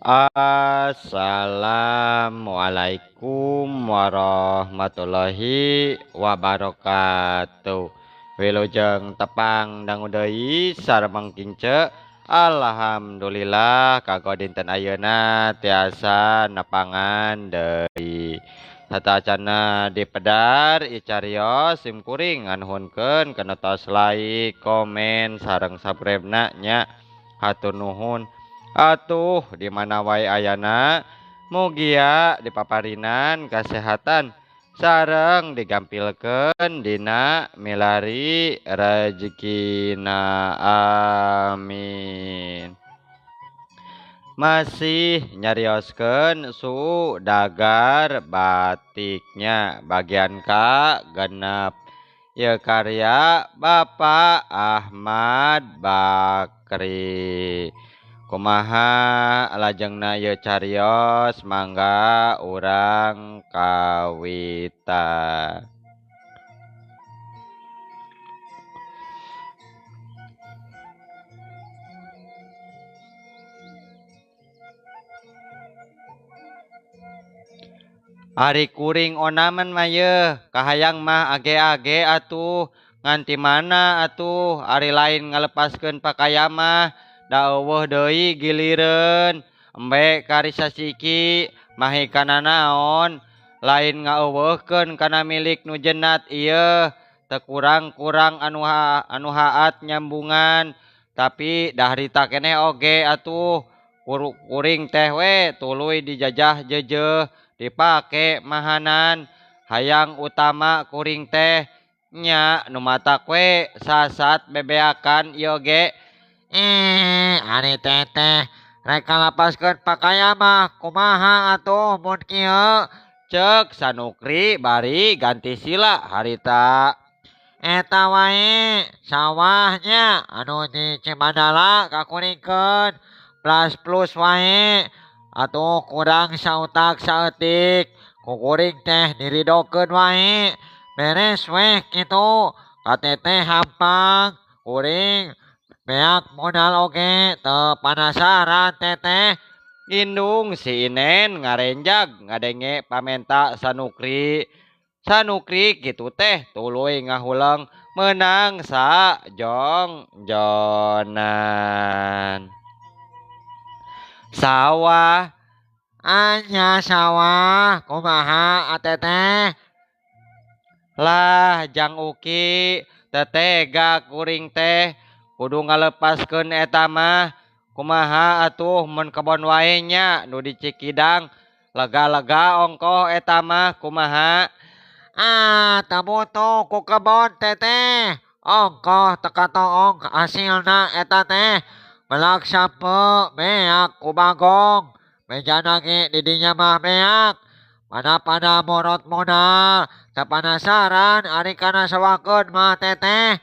Assalamualaikum warahmatullahi wabarakatuh. Wilujeng tepang dangu deui sareng kince. Alhamdulillah kago dinten ayeuna tiasa nepangan deui. Satacana dipedar icarios sim kuring nganuhunkeun kana tos like, komen sareng subscribe-na nya. Hatur nuhun. Atuh di mana wae ayana mugia dipaparinan kesehatan sareng digampilkeun dina milari rezekina amin. Masih nyarioskeun su dagar batiknya bagian ka genep. Ieu karya Bapak Ahmad Bakri. Kumaha lajengna ieu cariyos mangga urang kawita. Ari kuring onaman mah yeuh kahayang mah age-age atuh nganti mana atuh ari lain ngalepaskeun pakaian mah da eueuh deui gilireun embe kari sasiki mahikana naon lain ngaeuweuhkeun kana milik nu jeunat ieu teu kurang-kurang anu haat nyambungan tapi dah rita keneh oge atuh kuring teh we tuluy dijajah jeujeuh dipake mahanan hayang utama kuring teh nya nu matak we sasat bebeakan ieu ge ari teteh rek ngalapaskeun pakaian mah kumaha atuh mun kieu ceuk Sanukri bari ganti sila harita eta wae sawahnya anu di Cimadala kakuringkeun plus wae atuh kurang sautak saeutik kukuring teh diridokeun wae beres weh kitu kateteh hampang kuring beak modal oge teu panasaran teteh indung si Inen ngarenjag ngadenge pamenta Sanukri kitu teh tuluy ngahuleng meunang sa jong-jonan. Sawah anya sawah kumaha ateteh lah jang uki tetega kuring teh kudu ngalepaskeun eta mah kumaha atuh mun kebon wae nya nu di Cikidang lega-lega ongkoh eta mah kumaha teu butuh ku kebon teteh ongkoh teu katoong hasilna eta teh melak sampeu beak ku Bagong bejana ge didinya mah beak pada borot modal teu panasaran ari kana sawahkeun mah teteh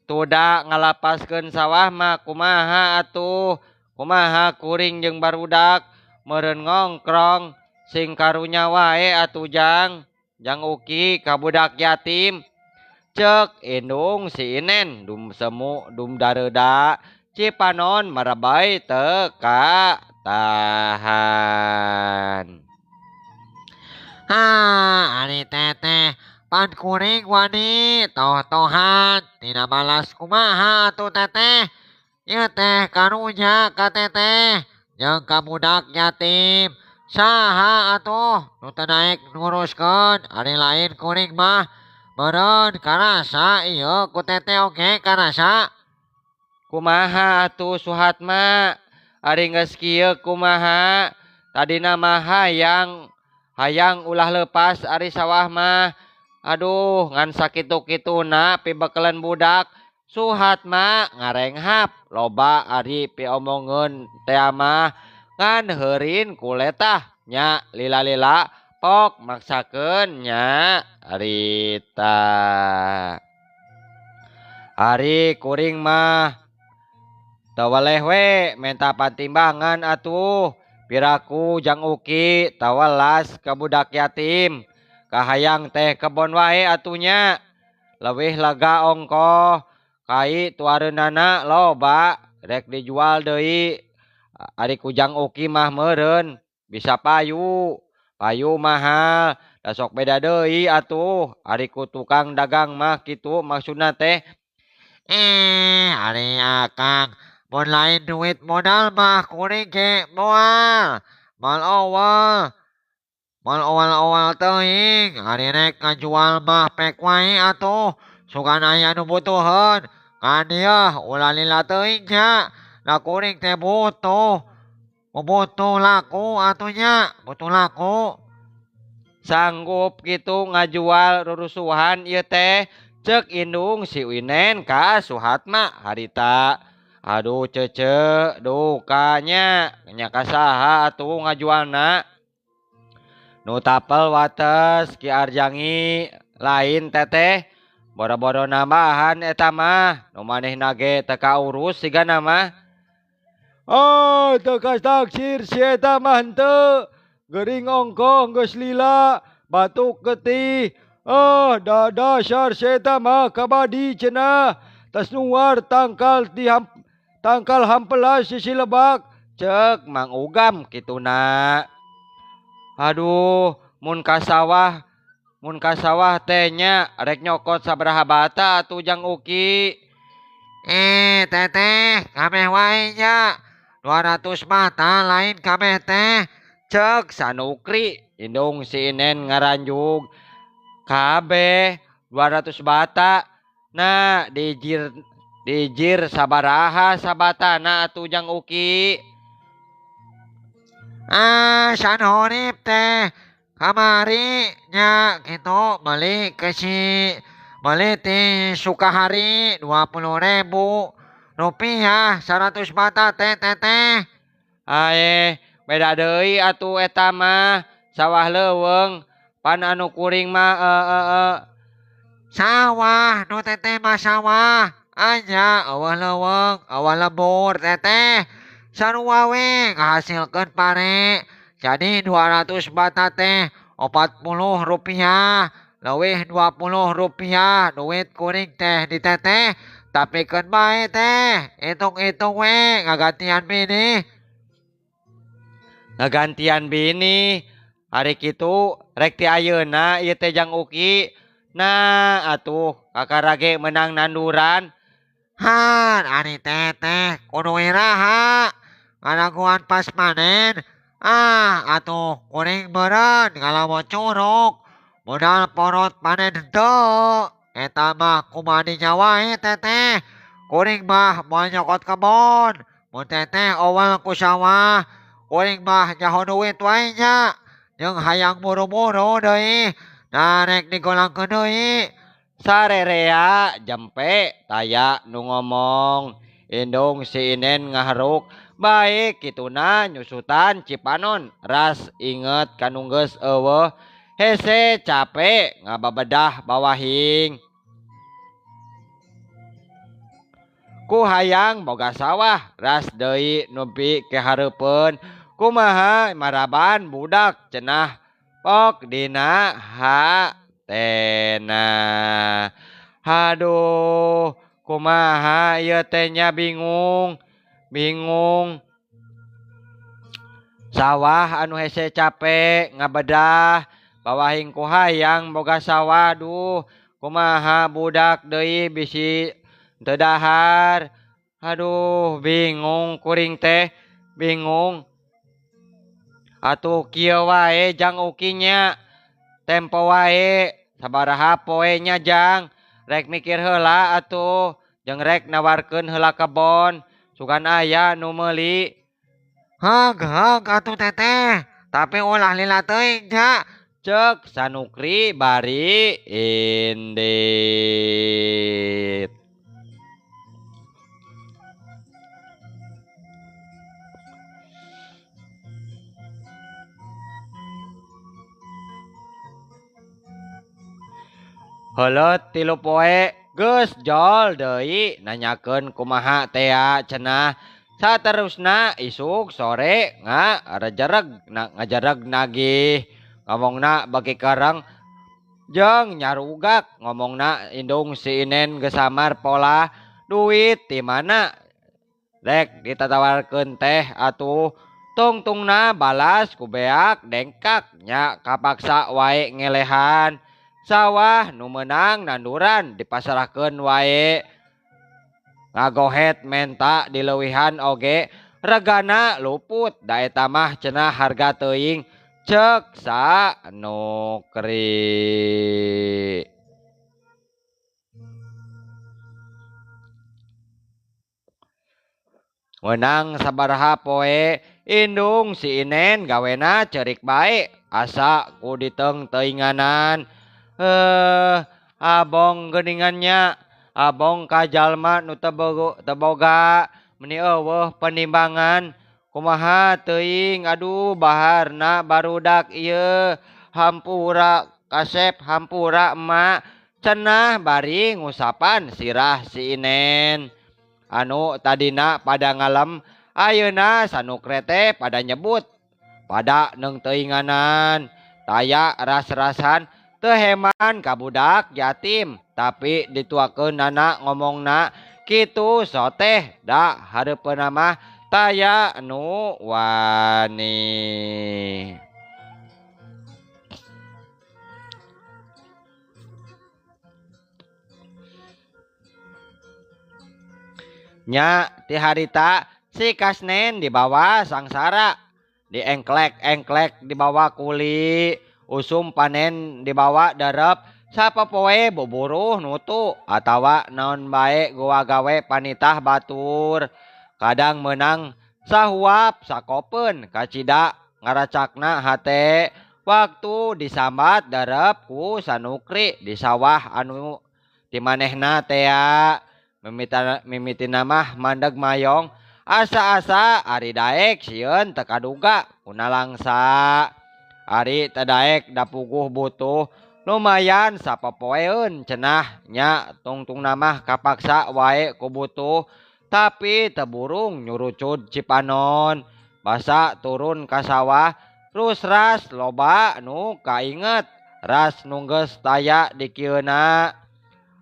tuda ngalapaskeun sawah mah kumaha atuh kumaha kuring jeung barudak meureun ngongkrong sing karunya wae atuh jang uki ka budak yatim ceuk indung si Inen dum semu dum dareuda Cipanon marabai teu katahan. Ari teteh pan kuring wani toh-tohan tina balas kumaha atuh teteh ieu teh karunya ka teteh jeung ka budak yatim saha atuh nu teu daek nguruskeun ari lain kuring mah meureun karasa ieu ku teteh oge karasa kumaha atuh Suhatma ari geus kieu kumaha tadina mah hayang ulah leupas ari sawah mah aduh ngan sakitu-kituna pibekelen budak Suhatma ngarenghap loba ari piomongeun teh mah ngan heurin kuletah nya lila-lila pok maksakeun nya arita ari kuring mah teu weleh we menta patimbangan atuh piraku jang uki teu welas ka budak yatim kahayang teh kebon wae atunya leuwih lega ongkoh kai tuareunana loba rek dijual deui Ari kujang uki mah meureun bisa payu mahal da sok beda deui atuh ari ku tukang dagang mah kitu maksudna teh. Ari akang mun lain duit modal mah kuring ge moal. Mal owal teuing ari rek ngajual mah pek wae atuh sugan aya nu butuheun. Kan dieu ulah lila teuing nya. Da kuring teh butuh laku atunya butuh laku. Sanggup gitu ngajual rurusuhan ieu teh cek indung si Winen ka Suhatma harita. Aduh cece dukanya nya kasaha atuh ngajualna. Nu tapel wates Ki Arjangi lain teteh boro-boro nambahan eta mah nu manehna ge teu kaurus sigana mah. Oh teu taksir si eta mah henteu gering ongkoh geus lila batuk getih. Oh dasar si eta mah kabadi cenah tas nuar tangkal hampelas si lebak cek Mang Ugam kituna. Aduh, mun ka sawah teh nya rek nyokot sabaraha bata atuh Jang Uki. Teteh kabeh wae nya 200 mata lain kabeh teh. Cek Sanukri, indung si Inen ngaranjug. Kabeh 200 bata. Nah, dijir sabaraha sabatana atuh Jang Uki. Sanhorip teh kamari nya gitu beli ti Sukahari 20.000 rupiah 100 bata teh teteh. Beda deui atuh eta mah sawah leuweung pan anu kuring mah Sawah nu teteh mah sawah anya eueuh leuweung eueuh lembur teteh sarua we ngahasilkeun pare. Jadi 200 bata teh 40 rupiah leuwih 20 rupiah duit kuring teh di teteh tapikeun bae teh hitung-hitung we ngagantian bini. Ngagantian bini hari kitu rek ti ayeuna ieu teh Jang Uki. Nah atuh kakarage menang nanduran. Han ari teteh kudu iraha ngadaguan pas panen. Atuh kuring beureun ngalamun curug modal porot panen henteu eta mah kumadinya wae teteh kuring mah moal nyokot kebon mun teteh owal ku sawah kuring mah nyaho duit wae nya jeung hayang buru-buru deui da rek digolangkeun deui. Sarerea jempe taya nu ngomong indung si Inen ngaharuk baik kituna nyusutan Cipanon ras inget kanu geus eueuh hese capek ngababedah bawahing. Ku hayang boga sawah ras deui nepi ke hareupeun kumaha maraban budak cenah pok dina hatena. Haduh kumaha ieu teh nya bingung sawah anu hese capek ngabedah bawahing ku hayang boga sawah duh kumaha budak deui bisi teu dahar. Aduh bingung kuring teh bingung. Atuh kieu wae Jang Uki nya tempo wae sabaraha poe nya Jang rek mikir heula atuh jeung rek nawarkeun heula kebon sugan aya nu meuli. Heug atuh teteh tapi ulah lila teuing nya. Cek Sanukri bari indit. Heuleut 3 poe geus jol deui nanyakeun kumaha tea cenah. Saterusna isuk sore ngajareg nagih ngomongna bagi karang jeung nyarugak ngomongna indung si Inen geus samar pola duit ti mana Rek ditatawarkeun teh atuh tungtungna balas ku beak dengkak nya kapaksa wae ngelehan. Sawah nu meunang nanduran dipasarahkeun wae. Ngagohet menta dileuwihan oge regana luput da eta mah cenah harga teuing ceuk sa nukri. Wenang sabaraha poe indung si Inen gawena ceurik bae asa ku diteung-teuinganan. Abong geuningannya abong ka jalma nu teu boga meuni eueuh penimbangan kumaha teuing aduh baharna barudak ieu hampura kasep hampura emak cenah bari ngusapan sirah si Inen. Anu tadina pada ngalem ayeuna sanukre teh pada nyebut pada neung teuinganan taya ras-rasan teu heman ka budak yatim tapi dituakeun anak ngomongna kitu soteh da hareupeuna mah taya nu wani. Nya ti harita si Kasnen dibawa sangsara diengklek-engklek dibawa kuli usum panen dibawa darep sapopoe buburuh nutu atawa naon bae gua gawe panitah batur kadang menang sahuap sakopeun kacida ngaracakna hate waktu disambat darep ku sanukri di sawah anu dimanehna tea mimitina mah mandeg mayong asa-asa ari daek sieun teu kaduga kuna langsa ari teu daek da puguh butuh lumayan sapopoeun cenah nya tungtungna mah kapaksa wae ku butuh tapi teu burung nyurucud cipanon basa turun ka sawah terus ras loba nu kainget ras nu geus taya di kieuna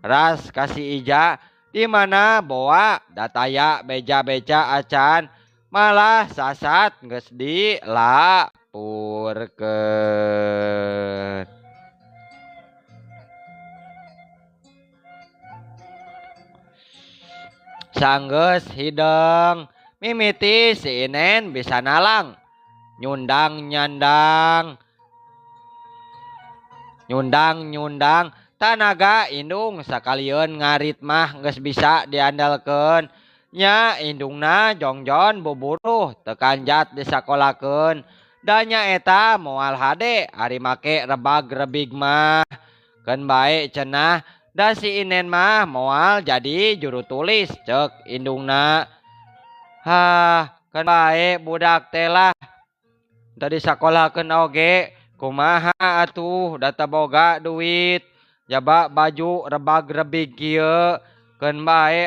ras kasih ija di mana boa dataya beja-beja acan malah sasat geus dilapurkeun. Sanggeus hideng mimiti si Inen bisa nalang nyundang tanaga indung sakalieun ngarit mah geus bisa diandalkeun nya indungna jongjon buburuh teu kanjat disakolahkeun da nya eta moal hade ari make rebag-rebig mah keun bae cenah da si Inen mah moal jadi juru tulis ceuk indungna. Keun bae budak teh lah teu disakolahkeun oge kumaha atuh da teu boga duit jaba baju rebag-rebig kieu keun bae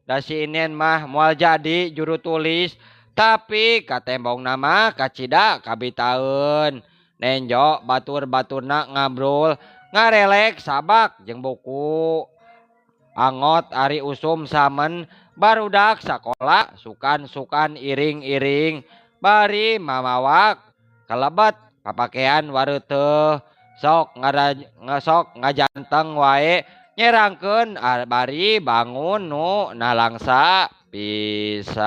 da si Inen mah moal jadi juru tulis tapi katembongna mah kacida kabitaeun nenjo batur-baturna ngabrul ngarelek sabak jeung buku angot ari usum samen barudak sakola sukan-sukan iring-iring bari mamawak kalebet papakean wareuteuh sok ngajanteng wae nyerangkeun bari bangun nu nalangsa pisan.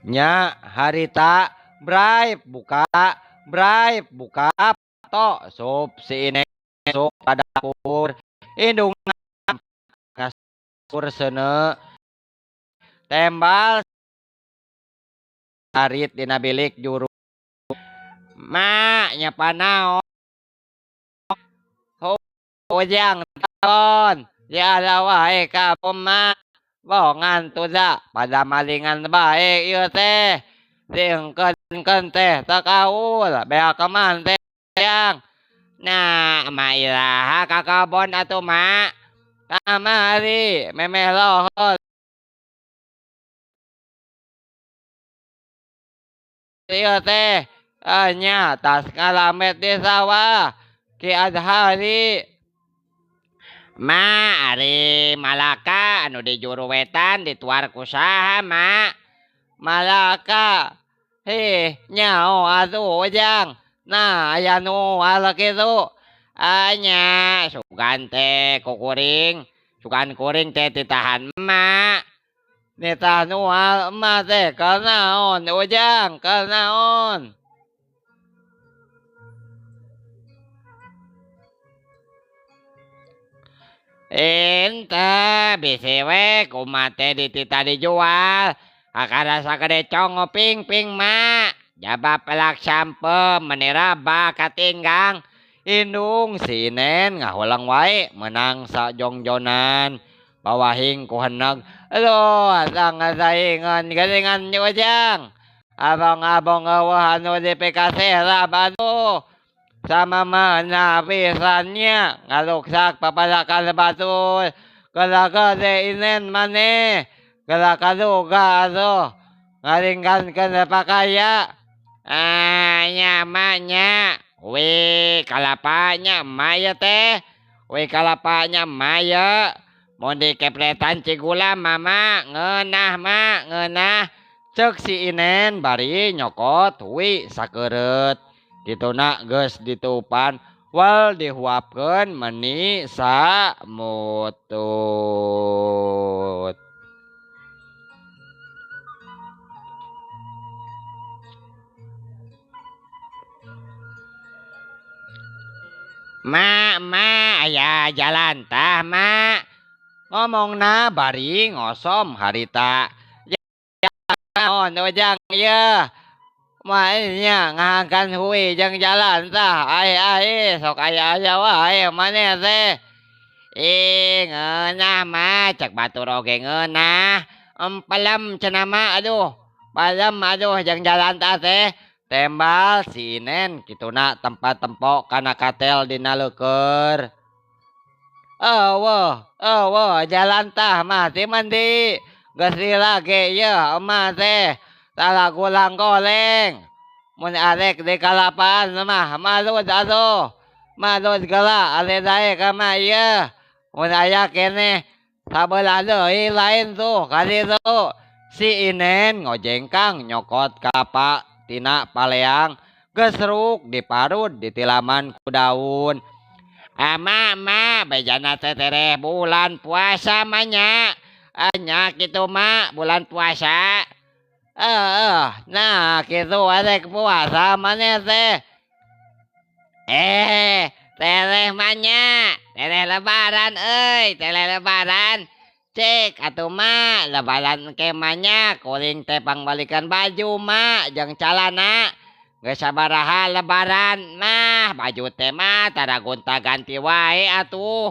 Nya harita Bray buka to sup si Inen masuk ka dapur indungna ngasur seuneu tembal arit dina bilik juru mak nya panaon ujang talon ya ada wae ka mak bohongan tuh za pada malingan bae ieu teh diengkeun teh teu kaul beak keman teh yang nah mak iraha ka kabon atuh mak kamari memeh lohor ieu teh nya tas ngalamet di sawah Ki Adhari. Ma ari Malaka anu di juru wetan dituar kusaha ma. Malaka nyao atuh ujang. Nah aya nu ala kitu. Anya sugan teh kukuring. Sugan kuring teh ditahan ma. Nita nu ma teh karnaon ujang karnaon. Ente bisi we kumaha teh ditita dijual. Akada sakade cong ping ma. Jaba pelak sampe menira baka tinggang. Indung si Inen ngahulang wae menang sa jongjonan. Bawahing ku heneg. Aduh asang ngasaingan garingan nyujang. Abang-abang awah anu di PKC lah batu. Sama mana pisannya ngaluksak papalakan batul. Kelaka de Inen mane. Kelaka duga atuh. Ngaringkan kena pakaya. Nyamanya. Wih kalapanya maya teh. Wih kalapanya maya. Mau dikepletan cigula mama. Ngenah ma ngenah. Cek si Inen bari nyokot. Wih sakeureut. Kituna geus ditupan wal dihuapkeun meni samutut. Ma aya jalan tah ma. Ngomongna bari ngosom harita. Naon ujang ieu? Mainnya ngahangkan hui jeung jalan tah. Ai sok aya wae maneh teh. Ngeunah mah cek batur oge ngeunah. Empelem cenah mah aduh. Palem aduh jeung jalan tah teh. Tembal si Inen kituna tempat tempok kana katel dina leukeur. Eueuh jalan tah mah ti mandi. Geus lila ge ieu emah teh. Talagulang goleng. Mun arek di kalapan mah malud atuh. Malud geula ale dae ka mah ieu. Mun aya keneh sabelah deui lain tuh ka ditu. Si Inen ngojengkang nyokot kapa tina paleang. Geus ruk diparut ditilaman ku daun. Ma bejana teh tereh bulan puasa mah nya. Nya kitu mah bulan puasa. Nah gitu arek puasa maneh teh. Tereh manya, tereh lebaran tereh lebaran. Cek atuh mah lebaran kemanya kuring teh pangbalikan baju mah jeung calana. Geus sabaraha lebaran mah baju teh mah tara gonta-ganti wae atuh.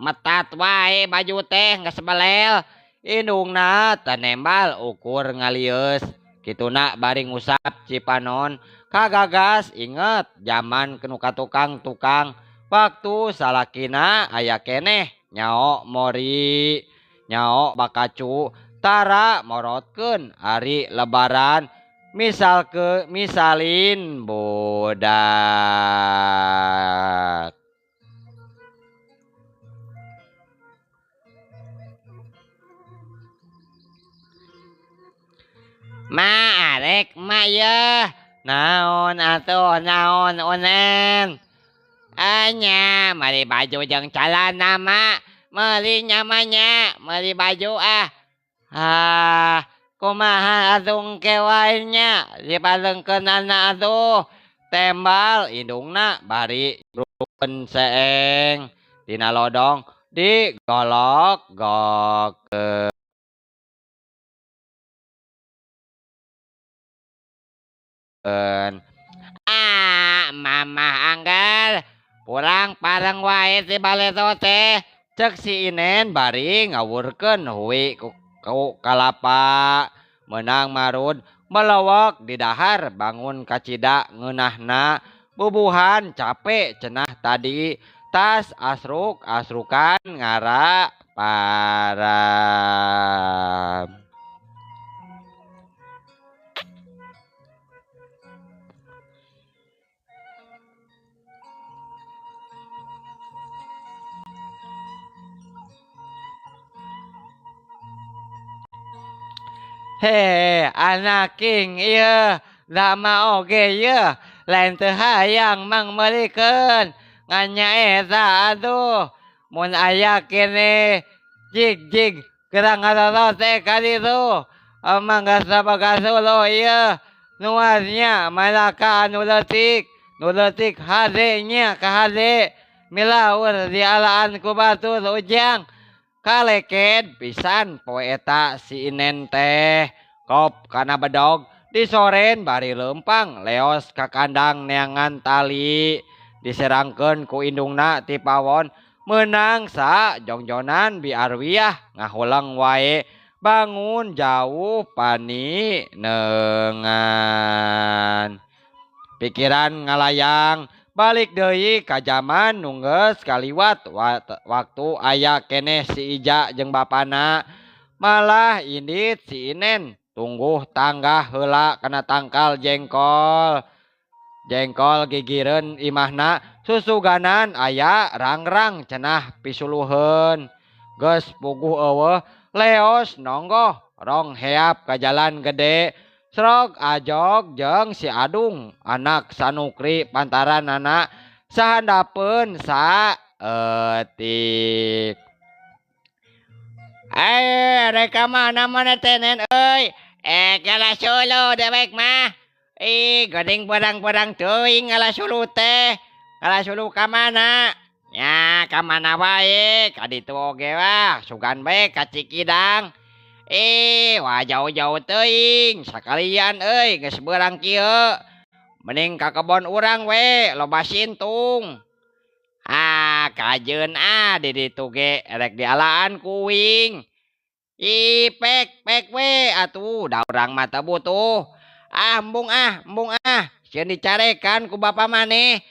Metat wae baju teh geus belel. Indungna tanembal ukur ngalius. Kituna bari ngusap cipanon. Kagagas inget zaman kenuka tukang. Waktu salakina aya keneh. Nyao mori. Nyao bakacu. Tara morotkeun ari lebaran. Misalin budak. Ma arek ma yeuh. Naon atuh naon Unen. Anya meuli baju jeung calana ma. Meuli nyamanya meuli baju kumaha atuh engke wae nya dipaleungkeunana atuh. Tembal indungna bari rukeun seeng tina lodong digolok-golok. Mamah anggar pulang pareng wae ti baleto teh. Cek si Inen bari ngawurkeun huwi ku kalapa. Menang marud melewek di dahar bangun kacida ngeunahna. Bubuhan capek cenah tadi. Tas asrukan ngara param. He anak king ieu lama oge ieu lain teu hayang mang meulikeun ngan nyaeta atuh mun aya kene jig gerang ngaroro teh ka ditu mangga sabaga suluh ieu nuasnya malaka anu leutik hade nya ka hade milaur dialaan ku batur ujang kaleket pisan poe eta si Inen teh kop kana bedog disoren bari lempang leos ka kandang neangan tali diserangkeun ku indungna ti pawon menang sa jongjonan bi arwiah ngahulang wae bangun jauh pani neungan pikiran ngalayang balik deui ka zaman nu geus kaliwat waktu aya keneh si Ija jeung bapana malah indit si Inen tungguh tangga heula kana tangkal jengkol gigireun imahna susuganan aya rangrang cenah pisuluheun geus puguh eueuh leos nonggoh rong heap ka jalan gede Srog Ajog jeung si Adung anak Sanukri pantaranana sahandapeun saeutik. Reka mana tenen euy. Kala solo dewek mah. Goding barang-barang teuing kala sulu teh. Kala sulu ka mana? Ya ka mana wae ka ditu oge wah sugan bae ka Cikidang. Wah jauh-jauh teuing sakalian euy geus beurang kieu. Mending ka kebon urang we loba sintung. Kajeun di ditu ge rek dialaan kuing. Pek we atuh da urang mah teu butuh. Embung sieun dicarekan ku bapa maneh.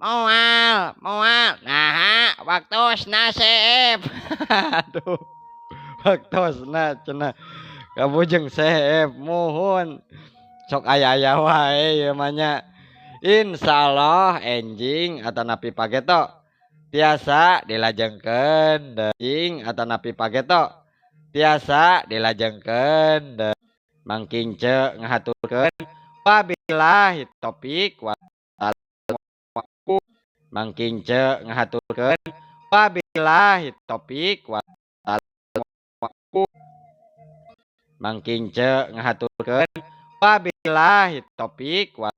Moal. Naha waktosna seep. Aduh. Waktosna cenah kabujeng seep muhun. Sok aya-aya wae ieu mah nya. Insyaallah enjing atanapi pageto tiasa dilajengkeun deing atanapi pageto tiasa dilajengkeun mangkince ngahaturkeun wabillahi taufik wa mangkince ngahaturkeun wabillahi taufik wa mangkince ngahaturkeun wabillahi taufik wa